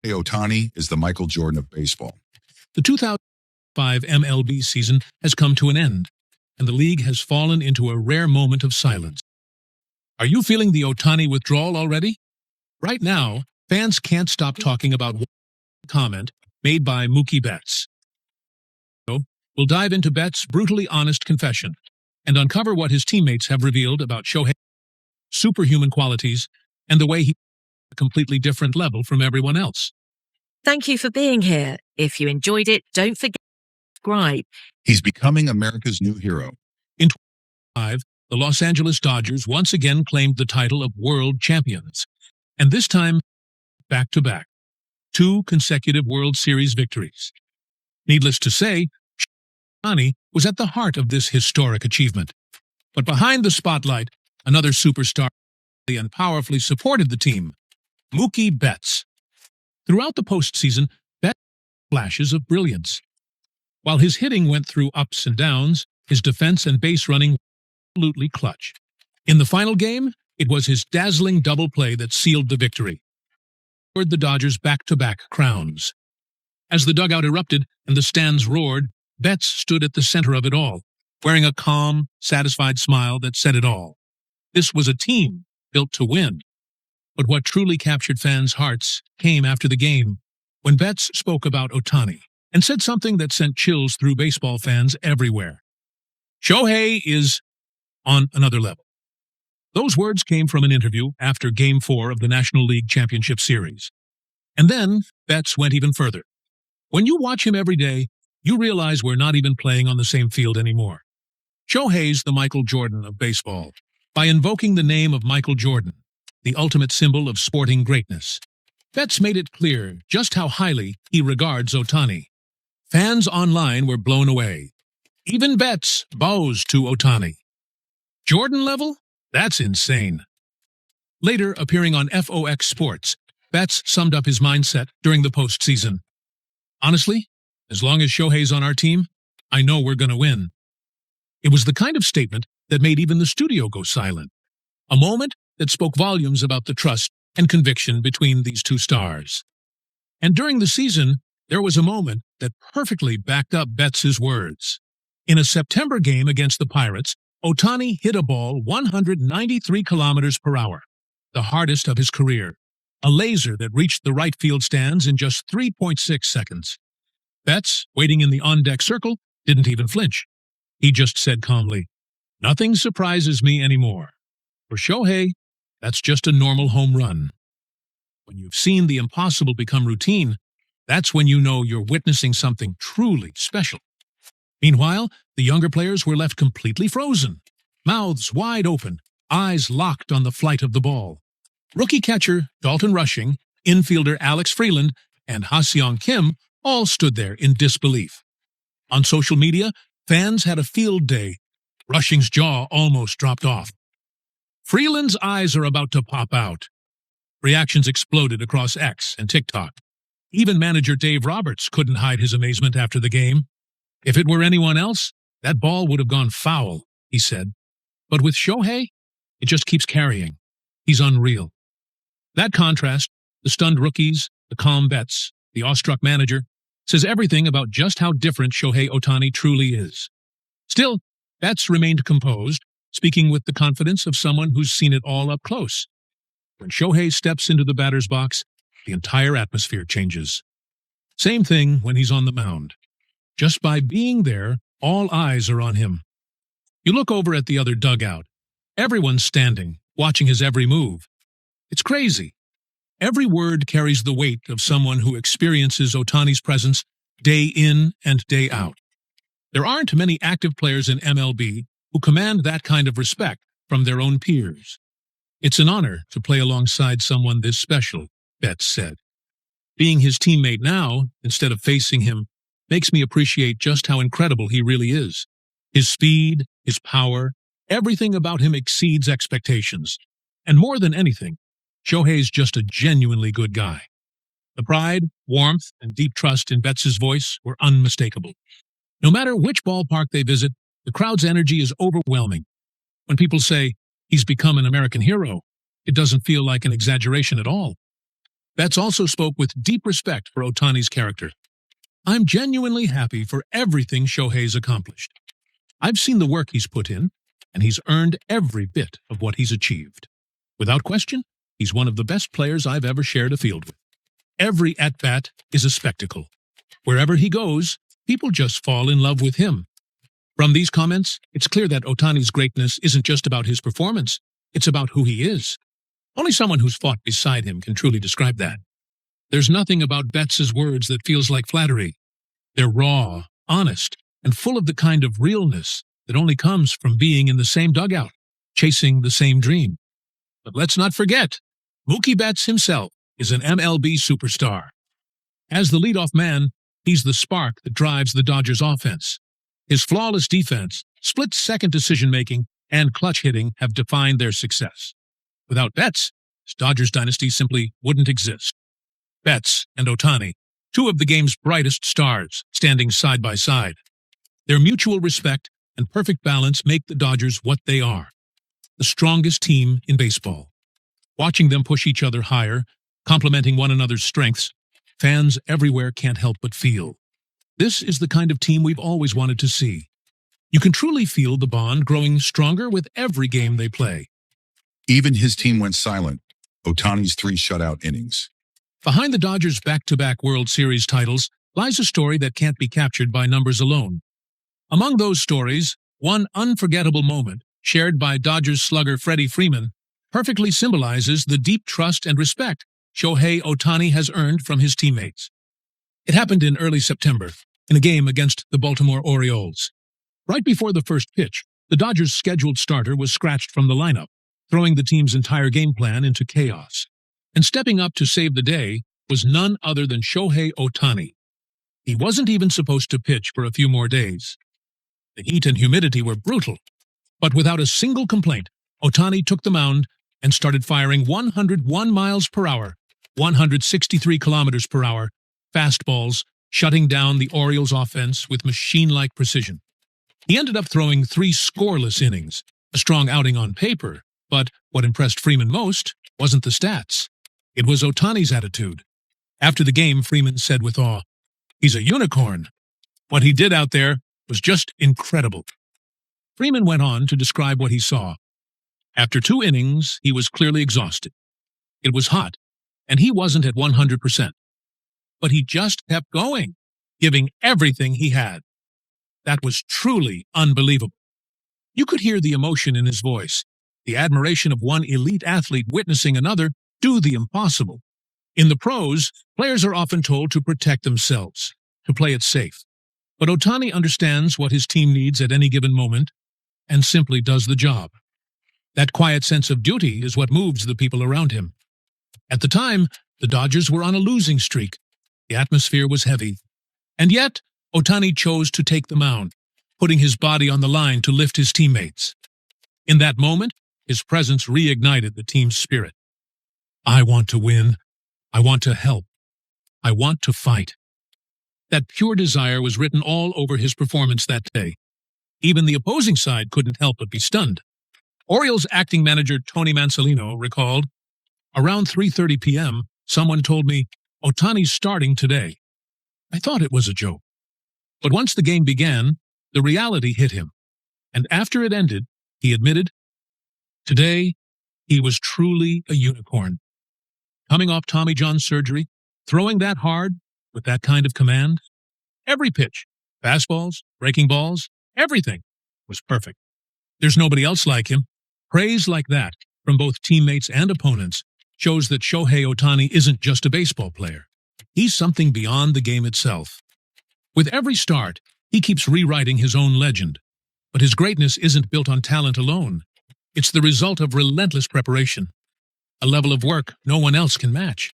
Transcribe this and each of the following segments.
Shohei Ohtani is the Michael Jordan of baseball. The 2005 MLB season has come to an end, and the league has fallen into a rare moment of silence. Are you feeling the Ohtani withdrawal already? Right now, fans can't stop talking about one comment made by Mookie Betts. We'll dive into Betts' brutally honest confession and uncover what his teammates have revealed about Shohei's superhuman qualities and the way he's a completely different level from everyone else. Thank you for being here. If you enjoyed it, don't forget to subscribe. He's becoming America's new hero. In 2005, the Los Angeles Dodgers once again claimed the title of world champions, and this time back-to-back, 2 consecutive World Series victories. Needless to say, Ohtani was at the heart of this historic achievement. But behind the spotlight, another superstar and powerfully supported the team, Mookie Betts. Throughout the postseason, Betts had flashes of brilliance. While his hitting went through ups and downs, his defense and base running were absolutely clutch. In the final game, it was his dazzling double play that sealed the victory. He the Dodgers back-to-back crowns. As the dugout erupted and the stands roared, Betts stood at the center of it all, wearing a calm, satisfied smile that said it all. This was a team built to win. But what truly captured fans' hearts came after the game, when Betts spoke about Ohtani and said something that sent chills through baseball fans everywhere. Shohei is on another level. Those words came from an interview after Game 4 of the National League Championship Series. And then Betts went even further. When you watch him every day, you realize we're not even playing on the same field anymore. Shohei's the Michael Jordan of baseball. By invoking the name of Michael Jordan, the ultimate symbol of sporting greatness, Betts made it clear just how highly he regards Ohtani. Fans online were blown away. Even Betts bows to Ohtani. Jordan level? That's insane. Later, appearing on FOX Sports, Betts summed up his mindset during the postseason. Honestly, as long as Shohei's on our team, I know we're going to win. It was the kind of statement that made even the studio go silent. A moment that spoke volumes about the trust and conviction between these two stars. And during the season, there was a moment that perfectly backed up Betts' words. In a September game against the Pirates, Ohtani hit a ball 193 kilometers per hour, the hardest of his career, a laser that reached the right field stands in just 3.6 seconds. Betts, waiting in the on-deck circle, didn't even flinch. He just said calmly, "Nothing surprises me anymore. For Shohei, that's just a normal home run." When you've seen the impossible become routine, that's when you know you're witnessing something truly special. Meanwhile, the younger players were left completely frozen, mouths wide open, eyes locked on the flight of the ball. Rookie catcher Dalton Rushing, infielder Alex Freeland, and Ha-Seong Kim all stood there in disbelief. On social media, fans had a field day. Rushing's jaw almost dropped off. Freeland's eyes are about to pop out. Reactions exploded across X and TikTok. Even manager Dave Roberts couldn't hide his amazement after the game. "If it were anyone else, that ball would have gone foul," he said. "But with Shohei, it just keeps carrying. He's unreal." That contrast, the stunned rookies, the calm Betts, the awestruck manager, says everything about just how different Shohei Ohtani truly is. Still, Betts remained composed, speaking with the confidence of someone who's seen it all up close. When Shohei steps into the batter's box, the entire atmosphere changes. Same thing when he's on the mound. Just by being there, all eyes are on him. You look over at the other dugout. Everyone's standing, watching his every move. It's crazy. Every word carries the weight of someone who experiences Ohtani's presence day in and day out. There aren't many active players in MLB who command that kind of respect from their own peers. "It's an honor to play alongside someone this special," Betts said. "Being his teammate now, instead of facing him, makes me appreciate just how incredible he really is. His speed, his power, everything about him exceeds expectations. And more than anything, Shohei's just a genuinely good guy." The pride, warmth, and deep trust in Betts' voice were unmistakable. No matter which ballpark they visit, the crowd's energy is overwhelming. When people say, "He's become an American hero," it doesn't feel like an exaggeration at all. Betts also spoke with deep respect for Ohtani's character. "I'm genuinely happy for everything Shohei's accomplished. I've seen the work he's put in, and he's earned every bit of what he's achieved. Without question, he's one of the best players I've ever shared a field with. Every at-bat is a spectacle. Wherever he goes, people just fall in love with him." From these comments, it's clear that Ohtani's greatness isn't just about his performance, it's about who he is. Only someone who's fought beside him can truly describe that. There's nothing about Betts' words that feels like flattery. They're raw, honest, and full of the kind of realness that only comes from being in the same dugout, chasing the same dream. But let's not forget, Mookie Betts himself is an MLB superstar. As the leadoff man, he's the spark that drives the Dodgers' offense. His flawless defense, split-second decision-making, and clutch hitting have defined their success. Without Betts, this Dodgers dynasty simply wouldn't exist. Betts and Ohtani, two of the game's brightest stars, standing side by side. Their mutual respect and perfect balance make the Dodgers what they are, the strongest team in baseball. Watching them push each other higher, complementing one another's strengths, fans everywhere can't help but feel. This is the kind of team we've always wanted to see. You can truly feel the bond growing stronger with every game they play. Even his team went silent. Ohtani's 3 shutout innings. Behind the Dodgers' back-to-back World Series titles lies a story that can't be captured by numbers alone. Among those stories, one unforgettable moment, shared by Dodgers slugger Freddie Freeman, perfectly symbolizes the deep trust and respect Shohei Ohtani has earned from his teammates. It happened in early September, in a game against the Baltimore Orioles. Right before the first pitch, the Dodgers' scheduled starter was scratched from the lineup, throwing the team's entire game plan into chaos. And stepping up to save the day was none other than Shohei Ohtani. He wasn't even supposed to pitch for a few more days. The heat and humidity were brutal, but without a single complaint, Ohtani took the mound and started firing 101 miles per hour, 163 kilometers per hour, fastballs, shutting down the Orioles' offense with machine-like precision. He ended up throwing 3 scoreless innings, a strong outing on paper, but what impressed Freeman most wasn't the stats. It was Ohtani's attitude. After the game, Freeman said with awe, "He's a unicorn. What he did out there was just incredible." Freeman went on to describe what he saw. After 2 innings, he was clearly exhausted. It was hot, and he wasn't at 100%. But he just kept going, giving everything he had. That was truly unbelievable. You could hear the emotion in his voice, the admiration of one elite athlete witnessing another do the impossible. In the pros, players are often told to protect themselves, to play it safe. But Ohtani understands what his team needs at any given moment and simply does the job. That quiet sense of duty is what moves the people around him. At the time, the Dodgers were on a losing streak. The atmosphere was heavy. And yet, Ohtani chose to take the mound, putting his body on the line to lift his teammates. In that moment, his presence reignited the team's spirit. "I want to win. I want to help. I want to fight." That pure desire was written all over his performance that day. Even the opposing side couldn't help but be stunned. Orioles acting manager Tony Mansolino recalled, "Around 3:30 p.m., someone told me, 'Ohtani's starting today.' I thought it was a joke. But once the game began, the reality hit him. And after it ended, he admitted, today, he was truly a unicorn. Coming off Tommy John surgery, throwing that hard, with that kind of command, every pitch, fastballs, breaking balls, everything was perfect. There's nobody else like him. Praise like that from both teammates and opponents shows that Shohei Ohtani isn't just a baseball player. He's something beyond the game itself. With every start, he keeps rewriting his own legend. But his greatness isn't built on talent alone. It's the result of relentless preparation, a level of work no one else can match.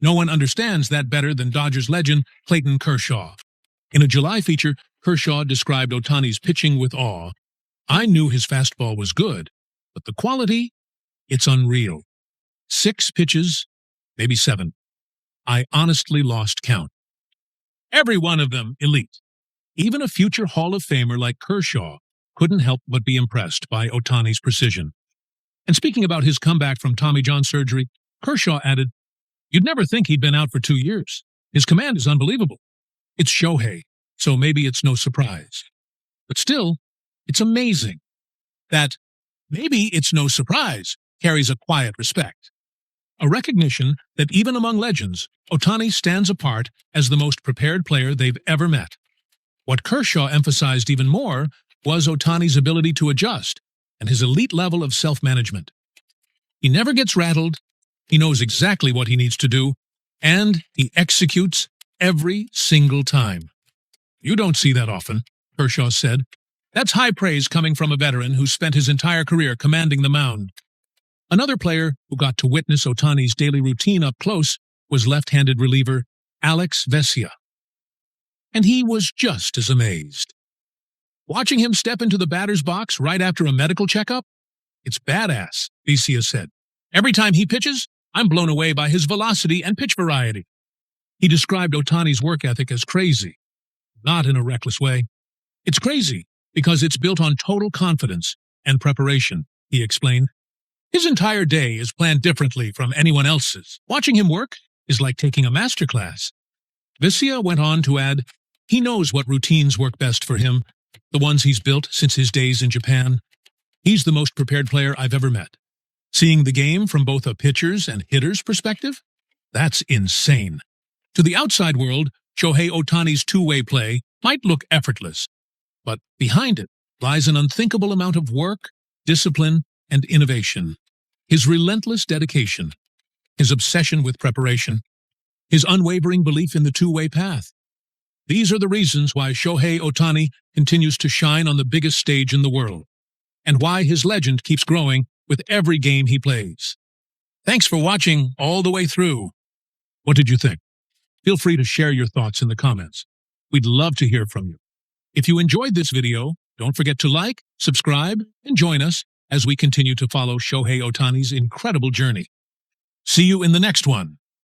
No one understands that better than Dodgers legend Clayton Kershaw. In a July feature, Kershaw described Ohtani's pitching with awe. "I knew his fastball was good, but the quality, it's unreal. 6 pitches, maybe 7. I honestly lost count. Every one of them elite. Even a future Hall of Famer like Kershaw couldn't help but be impressed by Ohtani's precision." And speaking about his comeback from Tommy John surgery, Kershaw added, You'd never think he'd been out for 2 years. His command is unbelievable. It's Shohei, so maybe it's no surprise. But still, it's amazing that maybe it's no surprise carries a quiet respect. A recognition that even among legends, Ohtani stands apart as the most prepared player they've ever met. What Kershaw emphasized even more was Ohtani's ability to adjust and his elite level of self-management. He never gets rattled, he knows exactly what he needs to do, and he executes every single time. You don't see that often, Kershaw said. That's high praise coming from a veteran who spent his entire career commanding the mound. Another player who got to witness Ohtani's daily routine up close was left-handed reliever Alex Vesia. And he was just as amazed. Watching him step into the batter's box right after a medical checkup? It's badass, Vesia said. Every time he pitches, I'm blown away by his velocity and pitch variety. He described Ohtani's work ethic as crazy, not in a reckless way. It's crazy because it's built on total confidence and preparation, he explained. His entire day is planned differently from anyone else's. Watching him work is like taking a masterclass. Vesia went on to add, he knows what routines work best for him, the ones he's built since his days in Japan. He's the most prepared player I've ever met. Seeing the game from both a pitcher's and hitter's perspective? That's insane. To the outside world, Shohei Ohtani's two-way play might look effortless, but behind it lies an unthinkable amount of work, discipline, and innovation. His relentless dedication, his obsession with preparation, his unwavering belief in the two-way path. These are the reasons why Shohei Ohtani continues to shine on the biggest stage in the world, and why his legend keeps growing with every game he plays. Thanks for watching all the way through. What did you think? Feel free to share your thoughts in the comments. We'd love to hear from you. If you enjoyed this video, don't forget to like, subscribe, and join us as we continue to follow Shohei Ohtani's incredible journey. See you in the next one.